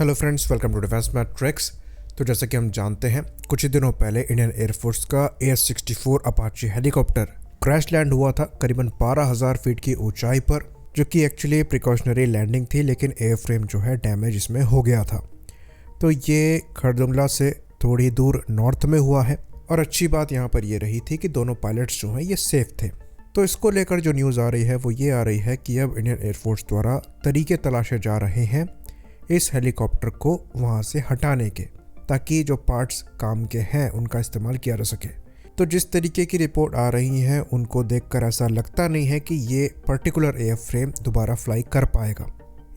Hello friends, welcome to defence matrix. तो जैसा कि हम जानते हैं, कुछ ही दिनों पहले इंडियन एयरफोर्स का AS-64 Apache helicopter crash land हुआ था करीबन 12,000 फीट की ऊंचाई पर, जो कि एक्चुअली प्रिकॉशनरी लैंडिंग थी, लेकिन एयरफ्रेम जो है डैमेज इसमें हो गया था। तो ये खरदुंगला से थोड़ी दूर नॉर्थ में हुआ है और अच्छी बात यहाँ पर ये रही थी कि दोनों पायलट्स जो हैं ये सेफ थे। तो इसको लेकर जो न्यूज़ आ रही है वो ये आ रही है कि अब इंडियन एयरफोर्स द्वारा तरीके तलाशे जा रहे हैं इस हेलीकॉप्टर को वहाँ से हटाने के, ताकि जो पार्ट्स काम के हैं उनका इस्तेमाल किया जा सके। तो जिस तरीके की रिपोर्ट आ रही हैं उनको देखकर ऐसा लगता नहीं है कि ये पर्टिकुलर एयरफ्रेम दोबारा फ्लाई कर पाएगा।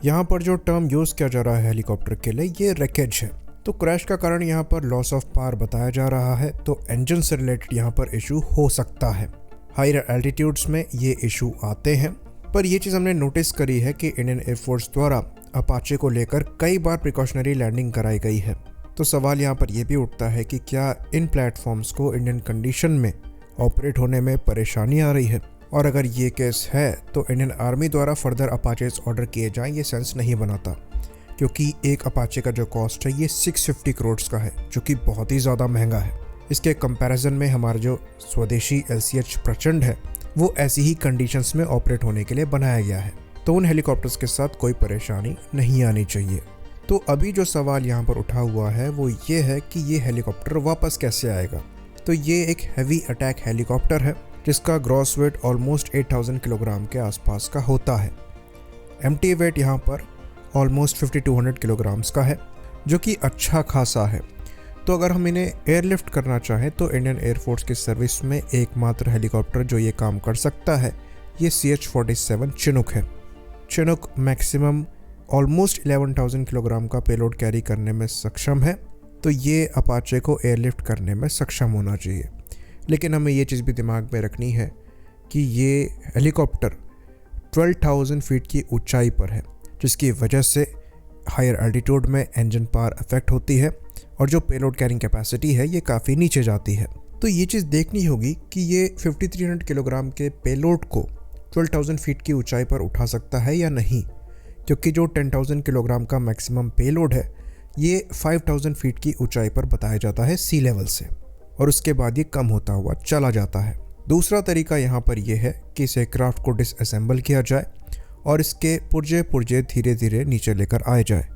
यहाँ पर जो टर्म यूज़ किया जा रहा है हेलीकॉप्टर के लिए ये रैकेज है। तो क्रैश का कारण यहाँ पर लॉस ऑफ पावर बताया जा रहा है, तो इंजन से रिलेटेड यहाँ पर इशू हो सकता है। हायर एल्टीट्यूड्स में ये इशू आते हैं, पर यह चीज़ हमने नोटिस करी है कि इंडियन एयरफोर्स द्वारा अपाचे को लेकर कई बार प्रिकॉशनरी लैंडिंग कराई गई है। तो सवाल यहाँ पर यह भी उठता है कि क्या इन प्लेटफॉर्म्स को इंडियन कंडीशन में ऑपरेट होने में परेशानी आ रही है, और अगर ये केस है तो इंडियन आर्मी द्वारा फर्दर अपाचेस ऑर्डर किए जाएं ये सेंस नहीं बनाता, क्योंकि एक अपाचे का जो कॉस्ट है ये 650 करोड़ का है, जो कि बहुत ही ज़्यादा महंगा है। इसके कंपैरिजन में हमारा जो स्वदेशी LCH प्रचंड है वो ऐसी ही कंडीशंस में ऑपरेट होने के लिए बनाया गया है, तो उन हेलीकॉप्टर्स के साथ कोई परेशानी नहीं आनी चाहिए। तो अभी जो सवाल यहाँ पर उठा हुआ है वो ये है कि ये हेलीकॉप्टर वापस कैसे आएगा। तो ये एक हैवी अटैक हेलीकॉप्टर है जिसका ग्रॉस वेट ऑलमोस्ट 8,000 किलोग्राम के आसपास का होता है। एम्प्टी वेट यहाँ पर ऑलमोस्ट 5,200 किलोग्राम्स का है, जो कि अच्छा खासा है। तो अगर हम इन्हें एयरलिफ्ट करना चाहें तो इंडियन एयरफोर्स की सर्विस में एकमात्र हेलीकॉप्टर जो ये काम कर सकता है ये CH-47 चिनूक है। चिनूक मैक्सिमम ऑलमोस्ट 11,000 किलोग्राम का पेलोड कैरी करने में सक्षम है, तो ये अपाचे को एयरलिफ्ट करने में सक्षम होना चाहिए। लेकिन हमें ये चीज़ भी दिमाग में रखनी है कि ये हेलीकॉप्टर 12,000 फीट की ऊंचाई पर है, जिसकी वजह से हायर एल्टीट्यूड में इंजन पावर अफेक्ट होती है और जो पेलोड कैरिंग कैपेसिटी है ये काफ़ी नीचे जाती है। तो ये चीज़ देखनी होगी कि ये 5,300 किलोग्राम के पेलोड को 12,000 फीट की ऊंचाई पर उठा सकता है या नहीं, क्योंकि जो 10,000 किलोग्राम का मैक्सिमम पेलोड है ये 5,000 फीट की ऊंचाई पर बताया जाता है सी लेवल से, और उसके बाद ये कम होता हुआ चला जाता है। दूसरा तरीका यहाँ पर यह है कि इस एयरक्राफ्ट को डिसअसेंबल किया जाए और इसके पुर्जे धीरे धीरे नीचे लेकर आए जाए,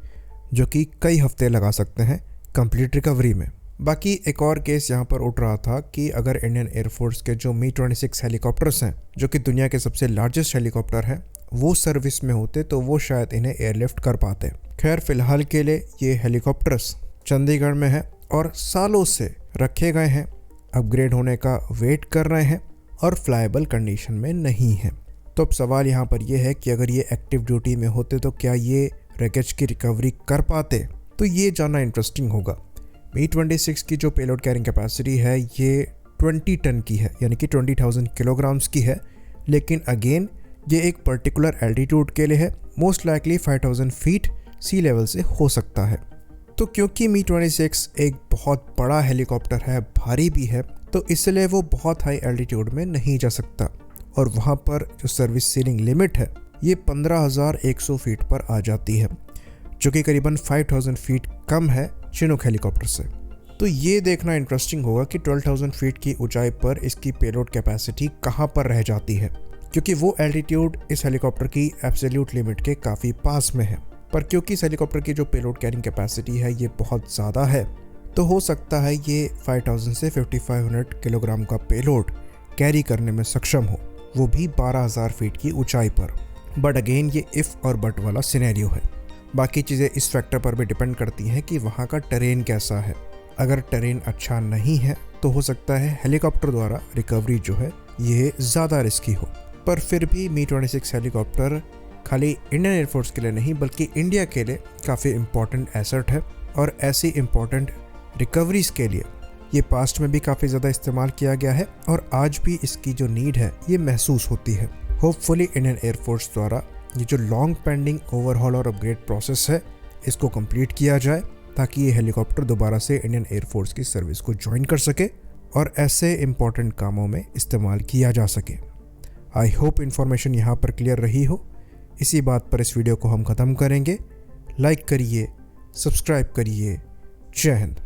जो कि कई हफ्ते लगा सकते हैं कंप्लीट रिकवरी में। बाकी एक और केस यहाँ पर उठ रहा था कि अगर इंडियन एयरफोर्स के जो Mi-26 हेलीकॉप्टर्स हैं, जो कि दुनिया के सबसे लार्जेस्ट हेलीकॉप्टर हैं, वो सर्विस में होते तो वो शायद इन्हें एयरलिफ्ट कर पाते। खैर, फिलहाल के लिए ये हेलीकॉप्टर्स चंडीगढ़ में है और सालों से रखे गए हैं, अपग्रेड होने का वेट कर रहे हैं और फ्लाइबल कंडीशन में नहीं है। तो अब सवाल यहाँ पर यह है कि अगर ये एक्टिव ड्यूटी में होते तो क्या ये रैकेज की रिकवरी कर पाते, तो ये जानना इंटरेस्टिंग होगा। Mi-26 की जो पेलोड कैरिंग कैपेसिटी है ये 20 टन की है, यानी कि 20,000 किलोग्राम्स की है, लेकिन अगेन ये एक पर्टिकुलर एल्टीट्यूड के लिए है, मोस्ट लाइकली 5,000 फीट सी लेवल से हो सकता है। तो क्योंकि Mi-26 एक बहुत बड़ा हेलीकॉप्टर है, भारी भी है, तो इसलिए वो बहुत हाई एल्टीट्यूड में नहीं जा सकता, और वहाँ पर जो सर्विस सीलिंग लिमिट है ये 15,100 फीट पर आ जाती है, जो कि करीबन 5,000 फीट कम है चिनूक हेलीकॉप्टर से। तो ये देखना इंटरेस्टिंग होगा कि 12,000 फीट की ऊंचाई पर इसकी पेलोड कैपेसिटी कहाँ पर रह जाती है, क्योंकि वो एल्टीट्यूड इस हेलीकॉप्टर की एब्सोल्यूट लिमिट के काफ़ी पास में है। पर क्योंकि इस हेलीकॉप्टर की जो पेलोड कैरिंग कैपेसिटी है ये बहुत ज़्यादा है, तो हो सकता है ये 5,000 से 5,500 किलोग्राम का पेलोड कैरी करने में सक्षम हो, वो भी 12,000 फीट की ऊंचाई पर। बट अगेन ये इफ़ और बट वाला सिनेरियो है। बाकी चीज़ें इस फैक्टर पर भी डिपेंड करती हैं कि वहाँ का टेरेन कैसा है। अगर टेरेन अच्छा नहीं है तो हो सकता है हेलीकॉप्टर द्वारा रिकवरी जो है ये ज़्यादा रिस्की हो। पर फिर भी Mi-26 हेलीकॉप्टर खाली इंडियन एयरफोर्स के लिए नहीं बल्कि इंडिया के लिए काफ़ी इम्पॉर्टेंट एसेट है, और ऐसी इम्पॉर्टेंट रिकवरीज के लिए ये पास्ट में भी काफ़ी ज़्यादा इस्तेमाल किया गया है और आज भी इसकी जो नीड है ये महसूस होती है। होपफुली इंडियन एयरफोर्स द्वारा ये जो लॉन्ग पेंडिंग ओवरहॉल और अपग्रेड प्रोसेस है इसको कंप्लीट किया जाए, ताकि ये हेलीकॉप्टर दोबारा से इंडियन एयरफोर्स की सर्विस को ज्वाइन कर सके और ऐसे इम्पॉर्टेंट कामों में इस्तेमाल किया जा सके। आई होप इन्फॉर्मेशन यहाँ पर क्लियर रही हो। इसी बात पर इस वीडियो को हम ख़त्म करेंगे। लाइक करिए, सब्सक्राइब करिए। जय हिंद।